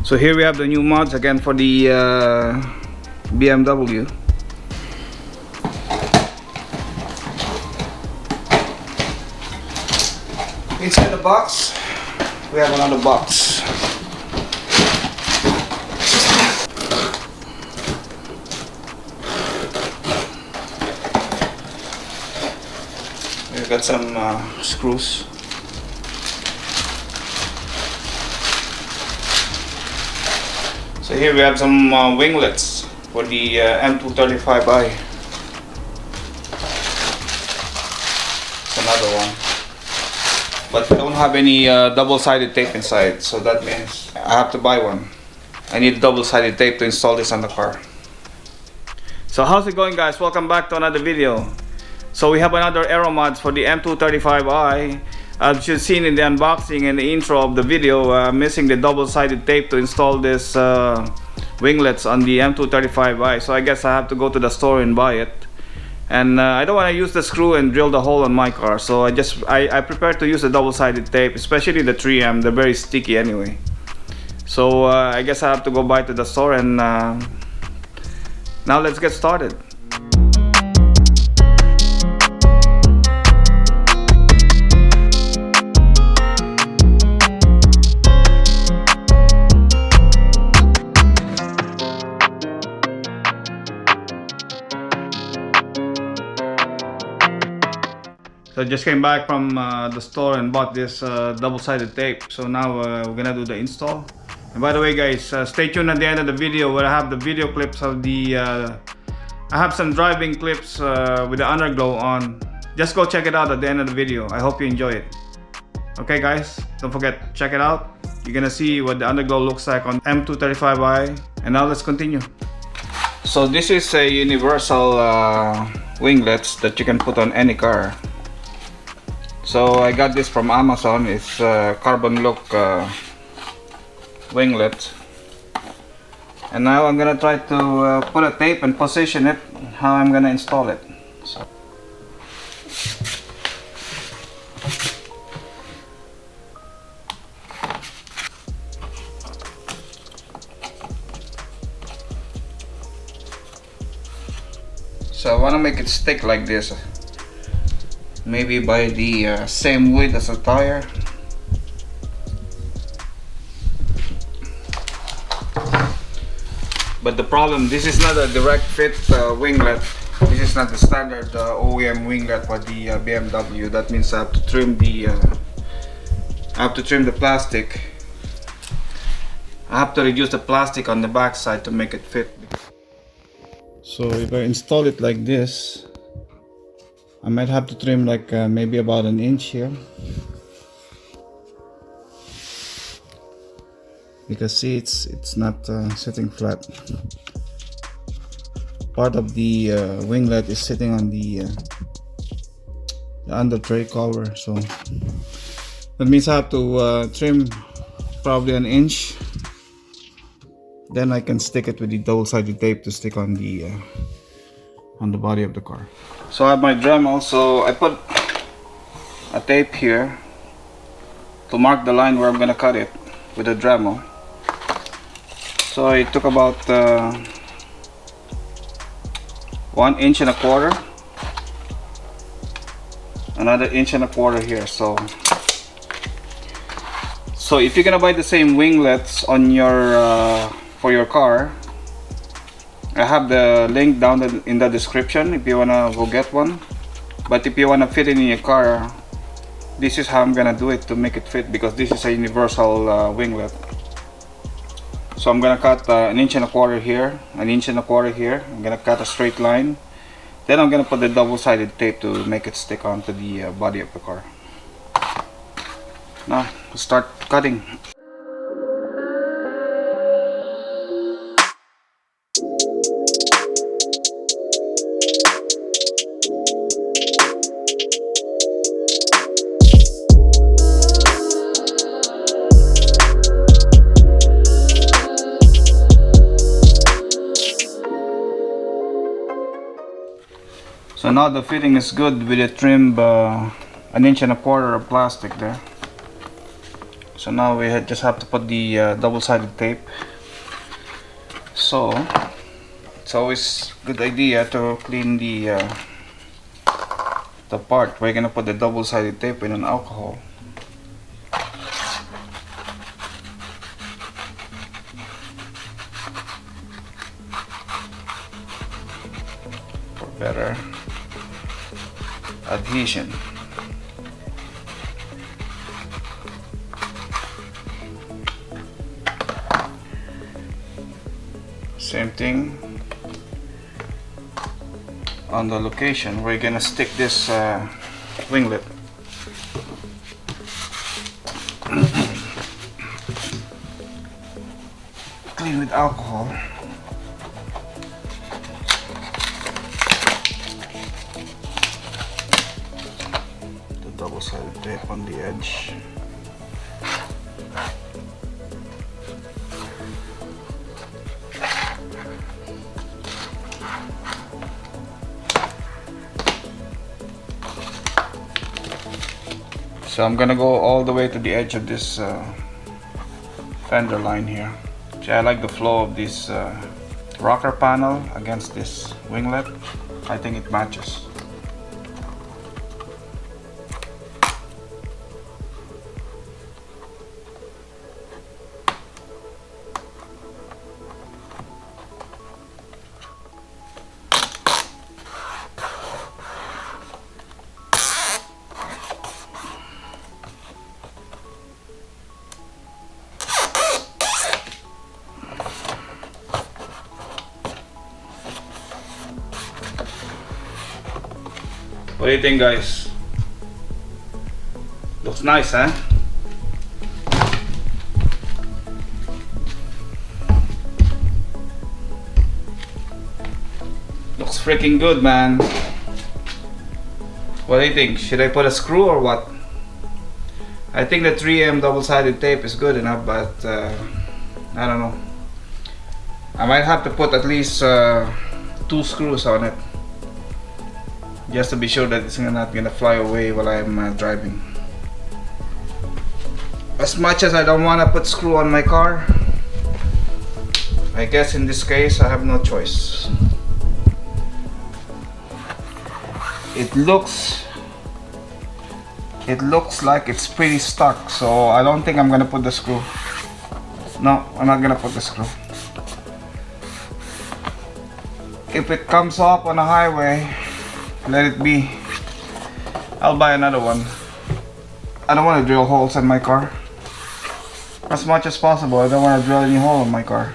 So here we have the new mods again for the BMW. Inside the box, we have another box. We've got some screws. So here we have some winglets for the M235i. It's another one. But we don't have any double-sided tape inside, so that means I have to buy one. I need double-sided tape to install this on the car. So how's it going, guys? Welcome back to another video. So we have another Aero mods for the M235i. As you've seen in the unboxing and the intro of the video, I'm missing the double-sided tape to install this winglets on the M235i. So I guess I have to go to the store and buy it. And I don't want to use the screw and drill the hole on my car, so I prefer to use the double-sided tape, especially the 3M. They're very sticky anyway. So I guess I have to go by to the store, and now let's get started. So I just came back from the store and bought this double-sided tape. So now we're gonna do the install. And by the way, guys, stay tuned at the end of the video where I have the video clips of the I have some driving clips with the underglow on. Just go check it out at the end of the video. I hope you enjoy it. Okay, guys, don't forget, check it out. You're gonna see what the underglow looks like on M235i. And now let's continue. So this is a universal winglets that you can put on any car. So I got this from Amazon. It's carbon look winglet. And now I'm gonna try to put a tape and position it how I'm gonna install it. So I want to make it stick like this. Maybe by the same width as a tire. But the problem, this is not a direct fit winglet. This is not the standard OEM winglet for the BMW. That means I have to trim the plastic. I have to reduce the plastic on the back side to make it fit. So if I install it like this, I might have to trim like maybe about an inch here, because see, it's not sitting flat. Part of the winglet is sitting on the under tray cover, so that means I have to trim probably an inch. Then I can stick it with the double-sided tape to stick on the body of the car. So I have my Dremel, so I put a tape here to mark the line where I'm gonna cut it with a Dremel. So it took about 1 inch and a quarter, another inch and a quarter here. So if you're gonna buy the same winglets on your for your car, I have the link down in the description if you wanna go get one. But if you wanna fit it in your car, this is how I'm gonna do it to make it fit, because this is a universal winglet. So I'm gonna cut an inch and a quarter here, an inch and a quarter here. I'm gonna cut a straight line. Then I'm gonna put the double-sided tape to make it stick onto the body of the car. Now, let's start cutting. So now the fitting is good with a trim an inch and a quarter of plastic there. So now we just have to put the double-sided tape. So it's always a good idea to clean the part where you're gonna put the double-sided tape in an alcohol. For better adhesion. Same thing on the location where you're gonna stick this winglet. Clean with alcohol. The double-sided tape on the edge. So I'm gonna go all the way to the edge of this fender line here. See, I like the flow of this rocker panel against this winglet. I think it matches. What do you think, guys? Looks nice, huh? Looks freaking good, man. What do you think? Should I put a screw or what? I think the 3M double-sided tape is good enough, but I don't know. I might have to put at least 2 screws on it, just to be sure that it's not gonna fly away while I'm driving. As much as I don't want to put screw on my car, I guess in this case I have no choice. It looks like it's pretty stuck, so I don't think I'm gonna put the screw. No, I'm not gonna put the screw. If it comes up on a highway, let it be. I'll buy another one. I don't want to drill holes in my car. As much as possible, I don't want to drill any hole in my car.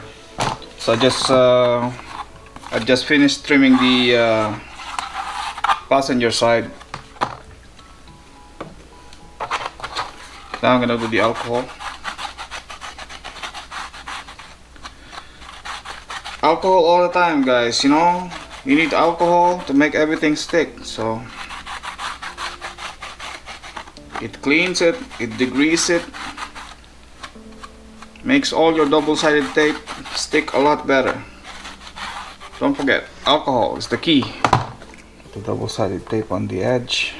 So I just finished trimming the passenger side. Now I'm gonna do the alcohol. Alcohol all the time, guys, you know. You need alcohol to make everything stick, so it cleans it, it degreases it, makes all your double-sided tape stick a lot better. Don't forget, alcohol is the key. The double-sided tape on the edge.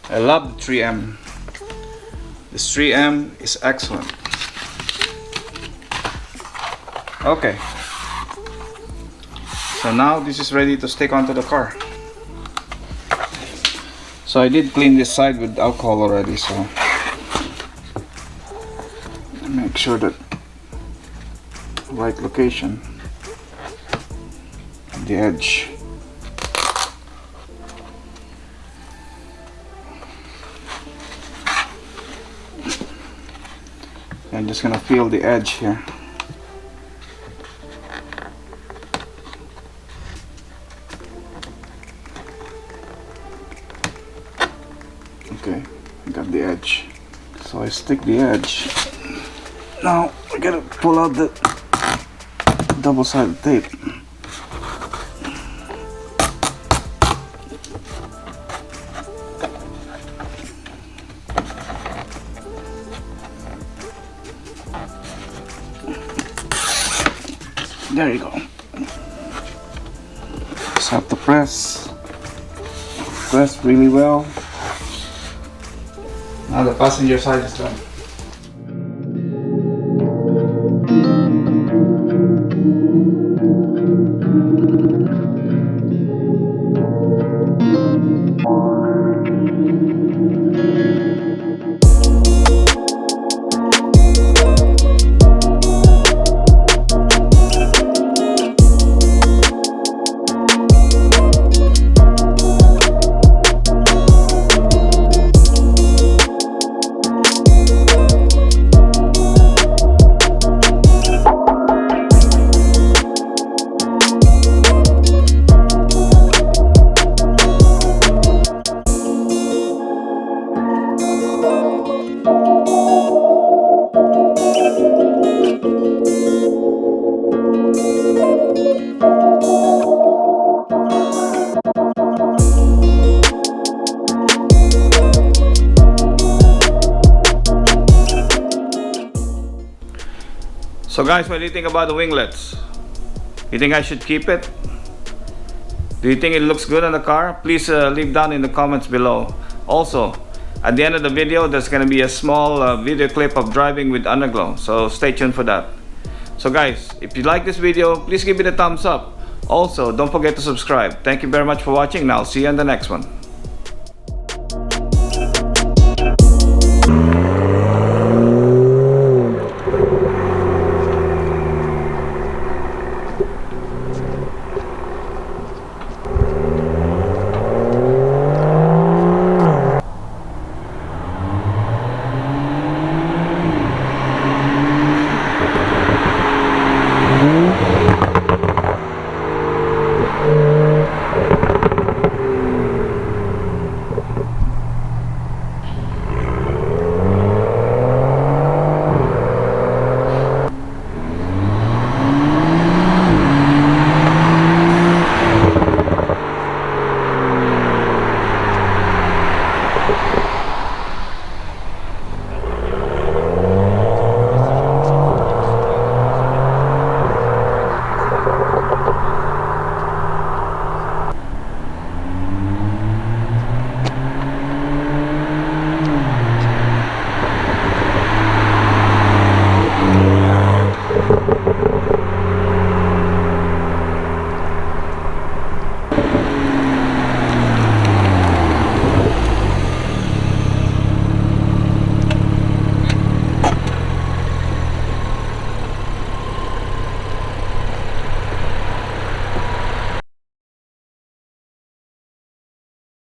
I love the 3M. This 3M is excellent. Okay. So now this is ready to stick onto the car. So I did clean this side with alcohol already, so make sure that right location, the edge. I'm just gonna feel the edge here. Okay, I got the edge. So I stick the edge. Now I gotta pull out the double-sided tape. There you go. press really well. Now the passenger side is done. So guys, what do you think about the winglets? You think I should keep it? Do you think it looks good on the car? Please leave down in the comments below. Also, at the end of the video, there's gonna be a small video clip of driving with underglow. So stay tuned for that. So guys, if you like this video, please give it a thumbs up. Also, don't forget to subscribe. Thank you very much for watching. Now, I'll see you in the next one.